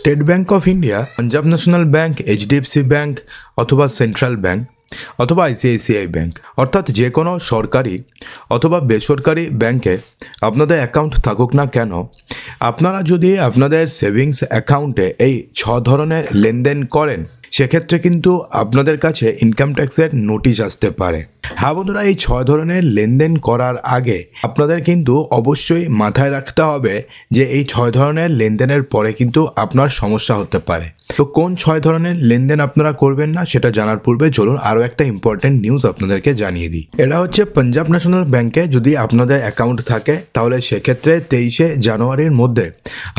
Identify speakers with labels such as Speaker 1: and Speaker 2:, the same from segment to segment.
Speaker 1: State bank of India, Punjab national bank, HDFC bank অথবা central bank অথবা ICICI bank অর্থাৎ যে কোনো সরকারি অথবা বেসরকারি ব্যাঙ্কে আপনাদের অ্যাকাউন্ট থাকুক না কেন, আপনারা যদি আপনাদের সেভিংস অ্যাকাউন্টে এই 6 ধরনের লেনদেন করেন সেক্ষেত্রে কিন্তু আপনাদের কাছে ইনকাম ট্যাক্সের নোটিশ আসতে পারে। হ্যাঁ বন্ধুরা, এই 6 ধরনের লেনদেন করার আগে আপনাদের কিন্তু অবশ্যই মাথায় রাখতে হবে যে এই 6 ধরনের লেনদেনের পরে কিন্তু আপনার সমস্যা হতে পারে। তো কোন 6 ধরনের লেনদেন আপনারা করবেন না সেটা জানার পূর্বে চলুন আরও একটা ইম্পর্টেন্ট নিউজ আপনাদেরকে জানিয়ে দিই। এটা হচ্ছে পাঞ্জাব ন্যাশনাল ব্যাঙ্কে যদি আপনাদের অ্যাকাউন্ট থাকে তাহলে সেক্ষেত্রে 23শে জানুয়ারির মধ্যে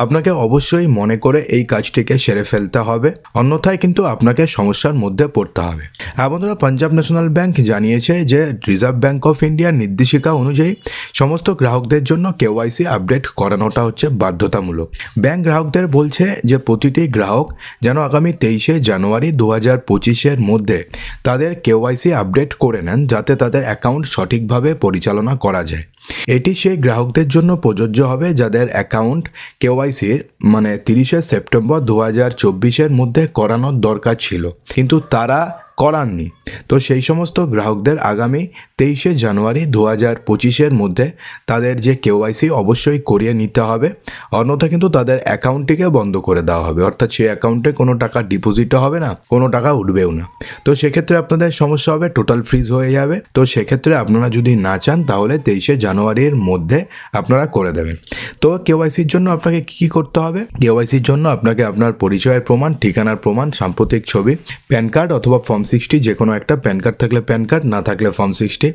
Speaker 1: আপনাকে অবশ্যই মনে করে এই কাজটিকে সেরে ফেলতে হবে, অন্যথায় কিন্তু আপনাকে সমস্যার মধ্যে পড়তে হবে। হ্যাঁ বন্ধুরা, পাঞ্জাব ন্যাশনাল ব্যাঙ্ক জানিয়েছে যে রিজার্ভ ব্যাঙ্ক অফ ইন্ডিয়ার নির্দেশিকা অনুযায়ী সমস্ত গ্রাহকদের জন্য কেওয়াইসি আপডেট করানোটা হচ্ছে বাধ্যতামূলক। ব্যাঙ্ক গ্রাহকদের বলছে যে প্রতিটি গ্রাহক যেন আগামী 23শে জানুয়ারি 2025-এর মধ্যে তাদের কেওয়াইসি আপডেট করে নেন যাতে তাদের অ্যাকাউন্ট সঠিকভাবে পরিচালনা করা যায়। এটি সেই গ্রাহকদের জন্য প্রযোজ্য হবে যাদের অ্যাকাউন্ট কেওয়াইসির 30শে সেপ্টেম্বর 2024-এর মধ্যে করানোর দরকার ছিল কিন্তু তারা করাননি। তো সেই সমস্ত গ্রাহকদের আগামী 23শে জানুয়ারি 2025-এর মধ্যে তাদের যে কেওয়াইসি অবশ্যই করিয়ে নিতে হবে, অন্যথা কিন্তু তাদের অ্যাকাউন্টটিকে বন্ধ করে দেওয়া হবে, অর্থাৎ সেই অ্যাকাউন্টে কোনো টাকা ডিপোজিটও হবে না, কোনো টাকা উঠবেও না। তো সেক্ষেত্রে আপনাদের সমস্যা হবে, টোটাল ফ্রিজ হয়ে যাবে। তো সেক্ষেত্রে আপনারা যদি না চান তাহলে 23শে জানুয়ারির মধ্যে আপনারা করে দেবেন। তো কেওয়াইসির জন্য আপনাকে কী করতে হবে? কেওয়াইসির জন্য আপনাকে আপনার পরিচয়ের প্রমাণ, ঠিকানার প্রমাণ, সাম্প্রতিক ছবি, প্যান কার্ড অথবা ফর্ম 60, যে কোনো একটা, প্যান কার্ড থাকলে প্যান কার্ড, না থাকলে ফর্ম 60,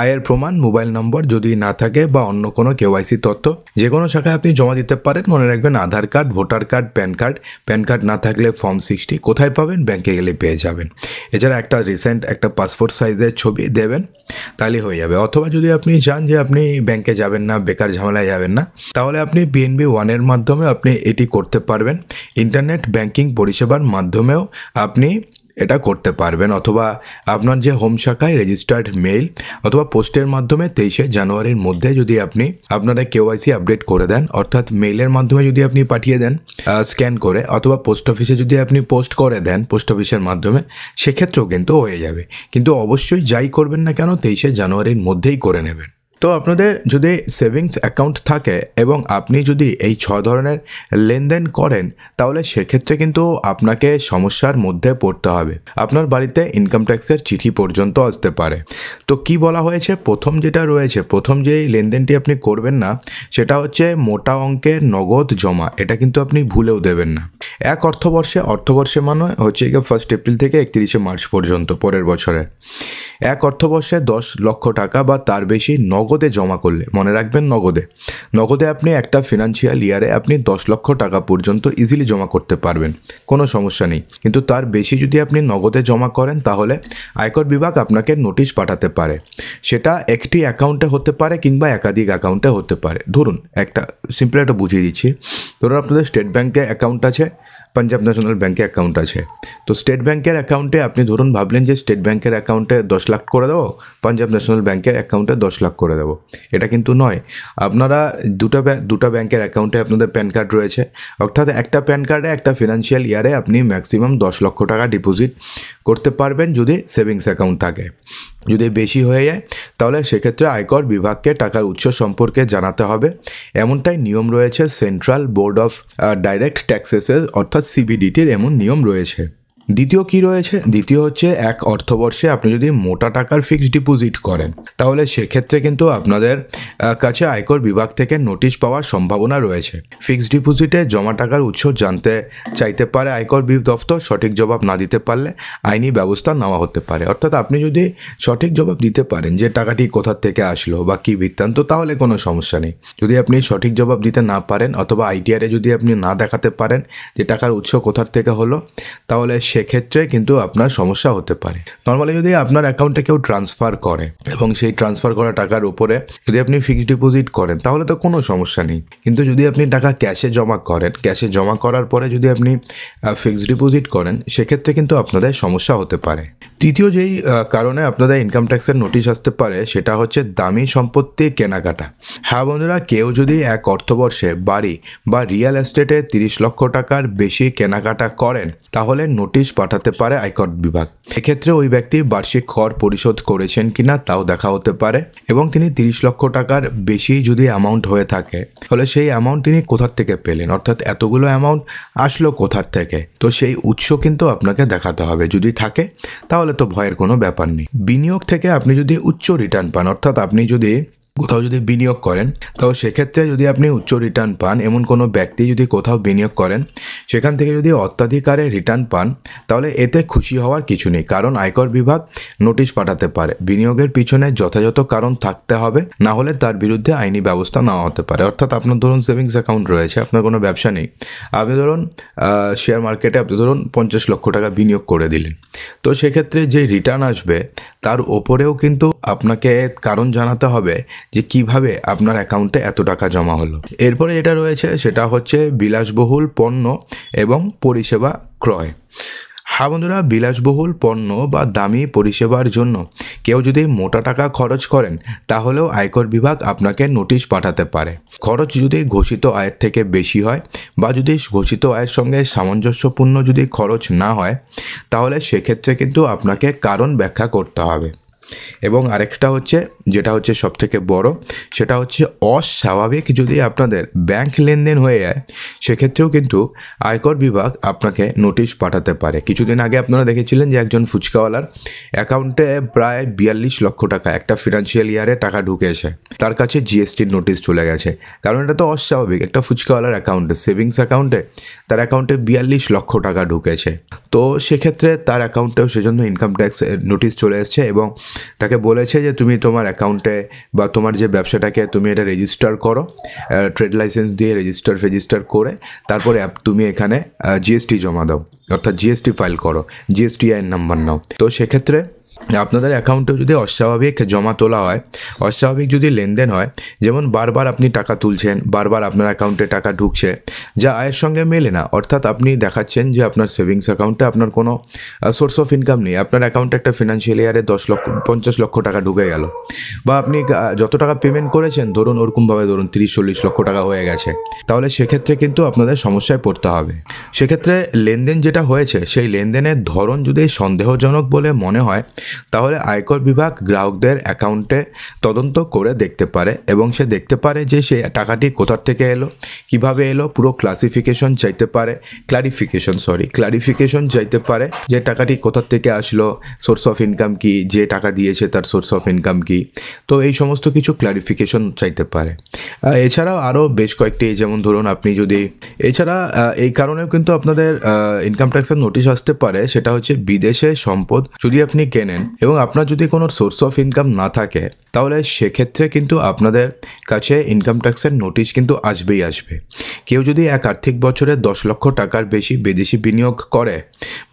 Speaker 1: আয়ের প্রমাণ, মোবাইল নম্বর যদি না থাকে বা অন্য কোনো কেওয়াইসি তথ্য যে কোনো শাখায় আপনি জমা দিতে পারেন। মনে রাখবেন Aadhaar card, voter card, PAN card না থাকলে ফর্ম 60। কোথায় পাবেন? ব্যাংকে গেলে পেয়ে যাবেন। এছাড়া একটা রিসেন্ট একটা পাসপোর্ট সাইজের ছবি দেবেন, তাহলে হয়ে যাবে। অথবা যদি আপনি চান যে আপনি ব্যাংকে যাবেন না, বেকার ঝামেলায় যাবেন না, তাহলে আপনি পিএনবি ওয়ানের মাধ্যমে আপনি এটি করতে পারবেন। ইন্টারনেট ব্যাংকিং পরিষেবার মাধ্যমেও আপনি এটা করতে পারবেন, অথবা আপনার যে হোম শাখায় রেজিস্টার্ড মেইল অথবা পোস্টের মাধ্যমে 23শে জানুয়ারির মধ্যে যদি আপনি আপনারা কেওয়াইসি আপডেট করে দেন, অর্থাৎ মেইলের মাধ্যমে যদি আপনি পাঠিয়ে দেন স্ক্যান করে, অথবা পোস্ট অফিসে যদি আপনি পোস্ট করে দেন পোস্ট অফিসের মাধ্যমে, সেক্ষেত্রেও কিন্তু হয়ে যাবে। কিন্তু অবশ্যই যাই করবেন না কেন 23শে জানুয়ারির মধ্যেই করে নেবেন। তো আপনাদের যদি সেভিংস অ্যাকাউন্ট থাকে এবং আপনি যদি এই 6 ধরনের লেনদেন করেন তাহলে সেক্ষেত্রে কিন্তু আপনাকে সমস্যার মধ্যে পড়তে হবে। আপনার বাড়িতে ইনকাম ট্যাক্সের চিঠি পর্যন্ত আসতে পারে। তো কি বলা হয়েছে? প্রথম যেটা রয়েছে, প্রথম যে লেনদেনটি আপনি করবেন না সেটা হচ্ছে মোটা অঙ্কের নগদ জমা। এটা কিন্তু আপনি ভুলেও দেবেন না। এক অর্থবর্ষে মানে হচ্ছে 1 এপ্রিল থেকে 31শে মার্চ পর্যন্ত পরের বছরের এক অর্থবর্ষে 10 লক্ষ টাকা বা তার বেশি নগদে জমা করলে, মনে রাখবেন নগদে আপনি একটা ফিনান্সিয়াল ইয়ারে আপনি 10 লক্ষ টাকা পর্যন্ত ইজিলি জমা করতে পারবেন, কোনো সমস্যা নেই। কিন্তু তার বেশি যদি আপনি নগদে জমা করেন তাহলে আয়কর বিভাগ আপনাকে নোটিশ পাঠাতে পারে। সেটা একটি অ্যাকাউন্টে হতে পারে কিংবা একাধিক অ্যাকাউন্টে হতে পারে। ধরুন সিম্পল একটা বুঝিয়ে দিচ্ছি। ধরুন আপনাদের স্টেট ব্যাঙ্কে অ্যাকাউন্ট আছে, পাঞ্জাব ন্যাশনাল ব্যাঙ্কে অ্যাকাউন্ট আছে। তো স্টেট ব্যাঙ্কের অ্যাকাউন্টে আপনি ধরুন ভাবলেন যে স্টেট ব্যাঙ্কের অ্যাকাউন্টে 10 লাখ করে দেবো, পাঞ্জাব ন্যাশনাল ব্যাঙ্কের অ্যাকাউন্টে 10 লাখ করে দেবো। এটা কিন্তু নয়। আপনারা দুটা ব্যাঙ্কের অ্যাকাউন্টে আপনাদের প্যান কার্ড রয়েছে, অর্থাৎ একটা প্যান কার্ডে একটা ফিনান্সিয়াল ইয়ারে আপনি ম্যাক্সিমাম 10 লক্ষ টাকা ডিপোজিট করতে পারবেন যদি সেভিংস অ্যাকাউন্ট থাকে। যদি বেশি হয়ে যায় তাহলে সেক্ষেত্রে আয়কর বিভাগকে টাকার উৎস সম্পর্কে জানাতে হবে। এমনটাই নিয়ম রয়েছে সেন্ট্রাল বোর্ড অফ ডাইরেক্ট ট্যাক্সেসের অর্থাৎ সিবিডিটির, এমন নিয়ম রয়েছে। দ্বিতীয় হচ্ছে এক অর্থবর্ষে আপনি যদি মোটা টাকার ফিক্সড ডিপোজিট করেন তাহলে সেক্ষেত্রে কিন্তু আপনাদের কাছে আয়কর বিভাগ থেকে নোটিশ পাওয়ার সম্ভাবনা রয়েছে। ফিক্সড ডিপোজিটে জমা টাকার উৎস জানতে চাইতে পারে আয়কর দফতর। সঠিক জবাব না দিতে পারলে আইনি ব্যবস্থা নেওয়া হতে পারে। অর্থাৎ আপনি যদি সঠিক জবাব দিতে পারেন যে টাকাটি কোথা থেকে আসলো বা কী বৃত্তান্ত, তাহলে কোনো সমস্যা নেই। যদি আপনি সঠিক জবাব দিতে না পারেন অথবা আইটিআরে যদি আপনি না দেখাতে পারেন যে টাকার উৎস কোথার থেকে হলো, তাহলে সেক্ষেত্রে কিন্তু আপনার সমস্যা হতে পারে। নর্মালি যদি আপনার অ্যাকাউন্টে কেউ ট্রান্সফার করে এবং সেই ট্রান্সফার করা টাকার উপরে যদি আপনি ফিক্সড ডিপোজিট করেন তাহলে তো কোনো সমস্যা নেই, কিন্তু যদি আপনি টাকা ক্যাশে জমা করেন, ক্যাশে জমা করার পরে যদি আপনি ফিক্সড ডিপোজিট করেন সেক্ষেত্রে কিন্তু আপনাদের সমস্যা হতে পারে। তৃতীয় যেই কারণে আপনাদের ইনকাম ট্যাক্সের নোটিশ আসতে পারে সেটা হচ্ছে দামি সম্পত্তি কেনাকাটা। হ্যাঁ বন্ধুরা, কেউ যদি এক অর্থবর্ষে বাড়ি বা রিয়েল এস্টেটে 30 লক্ষ টাকার বেশি কেনাকাটা করেন তাহলে নোটিশ পাঠাতে পারে আয়কর বিভাগ। এক্ষেত্রে ওই ব্যক্তি বার্ষিক কর পরিশোধ করেছেন কিনা তাও দেখা হতে পারে, এবং তিনি 30 লক্ষ টাকার বেশি যদি অ্যামাউন্ট হয়ে থাকে তাহলে সেই অ্যামাউন্ট তিনি কোথার থেকে পেলেন, অর্থাৎ এতগুলো অ্যামাউন্ট আসলো কোথার থেকে, তো সেই উৎস কিন্তু আপনাকে দেখাতে হবে। যদি থাকে তাহলে তো ভয়ের কোনো ব্যাপার নেই। বিনিয়োগ থেকে আপনি যদি উচ্চ রিটার্ন পান, অর্থাৎ আপনি যদি কোথাও যদি বিনিয়োগ করেন তো সেক্ষেত্রে যদি আপনি উচ্চ রিটার্ন পান, এমন কোনো ব্যক্তি যদি কোথাও বিনিয়োগ করেন সেখান থেকে যদি অত্যাধিকারে রিটার্ন পান তাহলে এতে খুশি হওয়ার কিছু নেই, কারণ আয়কর বিভাগ নোটিশ পাঠাতে পারে। বিনিয়োগের পিছনে যথাযথ কারণ থাকতে হবে, না হলে তার বিরুদ্ধে আইনি ব্যবস্থা নেওয়া হতে পারে। অর্থাৎ আপনার ধরুন সেভিংস অ্যাকাউন্ট রয়েছে, আপনার কোনো ব্যবসা নেই, আপনি ধরুন শেয়ার মার্কেটে আপনি ধরুন 50 লক্ষ টাকা বিনিয়োগ করে দিলেন, তো সেক্ষেত্রে যে রিটার্ন আসবে তার ওপরেও কিন্তু আপনাকে কারণ জানাতে হবে যে কিভাবে আপনার অ্যাকাউন্টে এত টাকা জমা হলো। এরপরে যেটা রয়েছে সেটা হচ্ছে বিলাসবহুল পণ্য এবং পরিষেবা ক্রয়। হ্যাঁ বন্ধুরা, বিলাসবহুল পণ্য বা দামি পরিষেবার জন্য কেউ যদি মোটা টাকা খরচ করেন তাহলেও আয়কর বিভাগ আপনাকে নোটিশ পাঠাতে পারে। খরচ যদি ঘোষিত আয়ের থেকে বেশি হয় বা যদি ঘোষিত আয়ের সঙ্গে সামঞ্জস্যপূর্ণ যদি খরচ না হয় তাহলে সেক্ষেত্রে কিন্তু আপনাকে কারণ ব্যাখ্যা করতে হবে। এবং আরেকটা হচ্ছে যেটা হচ্ছে সবথেকে বড়, সেটা হচ্ছে অস্বাভাবিক যদি আপনাদের ব্যাংক লেনদেন হয়ে যায় সেক্ষেত্রেও কিন্তু আয়কর বিভাগ আপনাকে নোটিশ পাঠাতে পারে। কিছুদিন আগে আপনারা দেখেছিলেন যে একজন ফুচকাওয়ালার অ্যাকাউন্টে প্রায় 42 লক্ষ টাকা একটা ফিনান্সিয়াল ইয়ারে টাকা ঢুকেছে, তার কাছে জিএসটির নোটিশ চলে গেছে, কারণ এটা তো অস্বাভাবিক। একটা ফুচকাওয়ালার অ্যাকাউন্টে, সেভিংস অ্যাকাউন্টে তার অ্যাকাউন্টে 42 লক্ষ টাকা ঢুকেছে, তো সেক্ষেত্রে তার অ্যাকাউন্টেও সেজন্য ইনকাম ট্যাক্স নোটিশ চলে এসছে এবং তাকে বলেছে যে তুমি তোমার অ্যাকাউন্টে বা তোমার যে ব্যবসাটাকে তুমি এটা রেজিস্টার করো, ট্রেড লাইসেন্স দিয়ে রেজিস্টার করে তারপরে তুমি এখানে জিএসটি জমা দাও, অর্থাৎ জিএসটি ফাইল করো, জিএসটিআইএন নাম্বার নাও। তো সেক্ষেত্রে আপনাদের অ্যাকাউন্টেও যদি অস্বাভাবিক জমা তোলা হয়, অস্বাভাবিক যদি লেনদেন হয়, যেমন বারবার আপনি টাকা তুলছেন, বারবার আপনার অ্যাকাউন্টে টাকা ঢুকছে যা আয়ের সঙ্গে মেলে না, অর্থাৎ আপনি দেখাচ্ছেন যে আপনার সেভিংস অ্যাকাউন্টে আপনার কোনো সোর্স অফ ইনকাম নেই, আপনার অ্যাকাউন্টে একটা ফিনান্সিয়াল ইয়ারে 50 লক্ষ টাকা ঢুকে গেল, বা আপনি যত টাকা পেমেন্ট করেছেন ধরুন ওরকমভাবে ধরুন 30-40 লক্ষ টাকা হয়ে গেছে, তাহলে সেক্ষেত্রে কিন্তু আপনাদের সমস্যায় পড়তে হবে। সেক্ষেত্রে লেনদেন যেটা হয়েছে সেই লেনদেনের ধরন যদি সন্দেহজনক বলে মনে হয় তাহলে আয়কর বিভাগ গ্রাহকদের অ্যাকাউন্টে তদন্ত করে দেখতে পারে এবং সে দেখতে পারে যে সেই টাকাটি কোথার থেকে এলো, কিভাবে এলো, পুরো ক্লারিফিকেশন চাইতে পারে যে টাকাটি কোথার থেকে আসলো, সোর্স অফ ইনকাম কি, যে টাকা দিয়েছে তার সোর্স অফ ইনকাম কি, তো এই সমস্ত কিছু ক্লারিফিকেশন চাইতে পারে। এছাড়াও আরও বেশ কয়েকটি, যেমন ধরুন আপনি যদি এছাড়া এই কারণেও কিন্তু আপনাদের ইনকাম ট্যাক্সের নোটিশ আসতে পারে, সেটা হচ্ছে বিদেশে সম্পদ যদি আপনি কেনেন এবং আপনার যদি কোনো সোর্স অফ ইনকাম না থাকে তাহলে সেক্ষেত্রে কিন্তু আপনাদের কাছে ইনকাম ট্যাক্সের নোটিশ কিন্তু আসবেই আসবে। কেউ যদি এক আর্থিক বছরে 10 লক্ষ টাকার বেশি বিদেশি বিনিয়োগ করে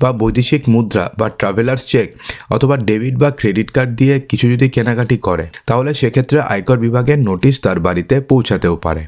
Speaker 1: বা বৈদেশিক মুদ্রা বা ট্রাভেলার্স চেক অথবা ডেবিট বা ক্রেডিট কার্ড দিয়ে কিছু যদি কেনাকাটি করে তাহলে সেক্ষেত্রে আয়কর বিভাগের নোটিশ তার বাড়িতে পৌঁছাতেও পারে।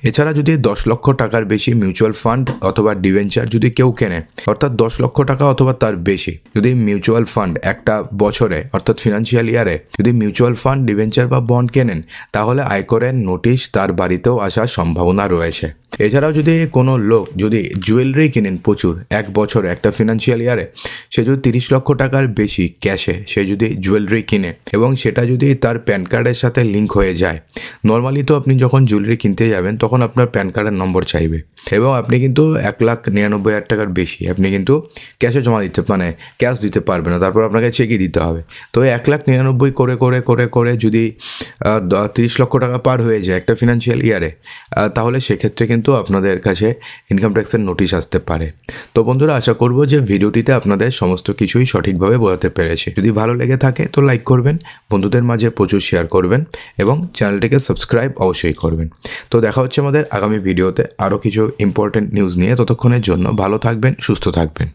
Speaker 1: এছাড়া যদি 10 লক্ষ টাকার বেশি মিউচুয়াল ফান্ড অথবা ডিবেঞ্চার যদি কেউ কেনে, অর্থাৎ 10 লক্ষ টাকা অথবা তার বেশি যদি মিউচুয়াল ফান্ড একটা বছরে অর্থাৎ ফিনান্সিয়াল ইয়ারে যদি মিউচুয়াল ফান্ড, ডিবেঞ্চার বা বন্ড কেনেন তাহলে আয়করের নোটিশ তার বাড়িতেও আসার সম্ভাবনা রয়েছে। এছাড়াও যদি কোনো লোক যদি জুয়েলারি কিনেন প্রচুর এক বছরে একটা ফিনান্সিয়াল ইয়ারে, সে যদি 30 লক্ষ টাকার বেশি ক্যাশে সে যদি জুয়েলারি কিনে এবং সেটা যদি তার প্যান কার্ডের সাথে লিঙ্ক হয়ে যায়, নর্মালি তো আপনি যখন জুয়েলারি কিনতে যাবেন তখন আপনার প্যান কার্ডের নম্বর চাইবে এবং আপনি কিন্তু 1,99,000 টাকার বেশি আপনি কিন্তু ক্যাশে জমা দিতে ক্যাশ দিতে পারবেন না, তারপর আপনাকে চেকই দিতে হবে। তো 1,99,000 করে করে করে করে যদি 30 লক্ষ টাকা পার হয়ে যায় একটা ফিনান্সিয়াল ইয়ারে, তাহলে সেক্ষেত্রে কিন্তু আপনাদের কাছে ইনকাম ট্যাক্সের নোটিশ আসতে পারে। তো বন্ধুরা, আশা করব যে ভিডিওটিতে আপনাদের সমস্ত কিছুই সঠিকভাবে বোঝাতে পেরেছি। যদি ভালো লেগে থাকে তো লাইক করবেন, বন্ধুদের মাঝে প্রচুর শেয়ার করবেন এবং চ্যানেলটিকে সাবস্ক্রাইব অবশ্যই করবেন। তো দেখা হচ্ছে আমাদের আগামী ভিডিওতে আরও কিছু ইম্পর্টেন্ট নিউজ নিয়ে। ততক্ষণের জন্য ভালো থাকবেন, সুস্থ থাকবেন।